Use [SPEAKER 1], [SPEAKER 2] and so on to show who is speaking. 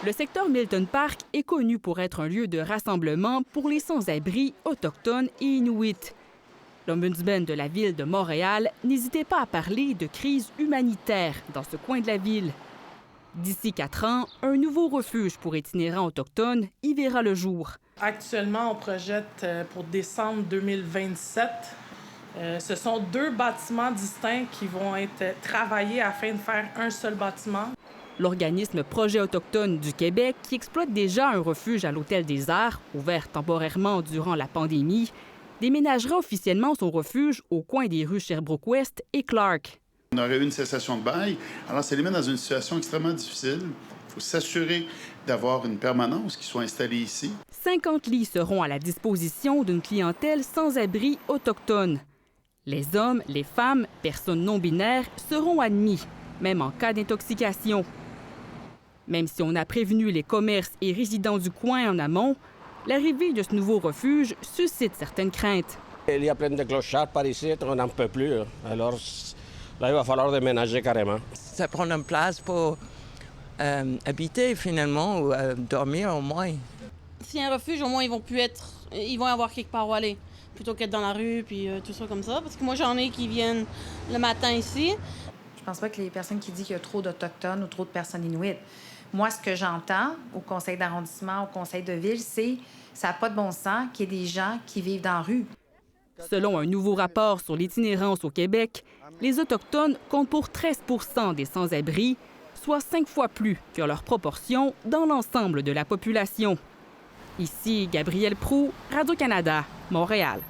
[SPEAKER 1] Le secteur Milton Park est connu pour être un lieu de rassemblement pour les sans-abri autochtones et inuits. L'ombudsman de la ville de Montréal n'hésitait pas à parler de crise humanitaire dans ce coin de la ville. D'ici 4 ans, un nouveau refuge pour itinérants autochtones y verra le jour.
[SPEAKER 2] Actuellement, on projette pour décembre 2027. Ce sont 2 bâtiments distincts qui vont être travaillés afin de faire un seul bâtiment.
[SPEAKER 1] L'organisme Projet autochtone du Québec, qui exploite déjà un refuge à l'Hôtel des Arts, ouvert temporairement durant la pandémie, déménagera officiellement son refuge au coin des rues Sherbrooke-Ouest et Clark.
[SPEAKER 3] On aurait eu une cessation de bail, alors ça les met dans une situation extrêmement difficile. Il faut s'assurer d'avoir une permanence qui soit installée ici.
[SPEAKER 1] 50 lits seront à la disposition d'une clientèle sans-abri autochtone. Les hommes, les femmes, personnes non-binaires seront admis, même en cas d'intoxication. Même si on a prévenu les commerces et résidents du coin en amont, l'arrivée de ce nouveau refuge suscite certaines craintes.
[SPEAKER 4] Il y a plein de clochards par ici, on n'en peut plus. Alors là, il va falloir déménager carrément.
[SPEAKER 5] Ça prend une place pour habiter finalement ou dormir au moins.
[SPEAKER 6] S'il y a un refuge, au moins ils vont avoir quelque part où aller, plutôt qu'être dans la rue puis tout ça comme ça. Parce que moi, j'en ai qui viennent le matin ici.
[SPEAKER 7] Je pense pas que les personnes qui disent qu'il y a trop d'Autochtones ou trop de personnes inuites. Moi, ce que j'entends au conseil d'arrondissement, au conseil de ville, c'est que ça n'a pas de bon sens qu'il y ait des gens qui vivent dans la rue.
[SPEAKER 1] Selon un nouveau rapport sur l'itinérance au Québec, les Autochtones comptent pour 13 % des sans-abri, soit 5 fois plus que leur proportion dans l'ensemble de la population. Ici Gabrielle Proulx, Radio-Canada, Montréal.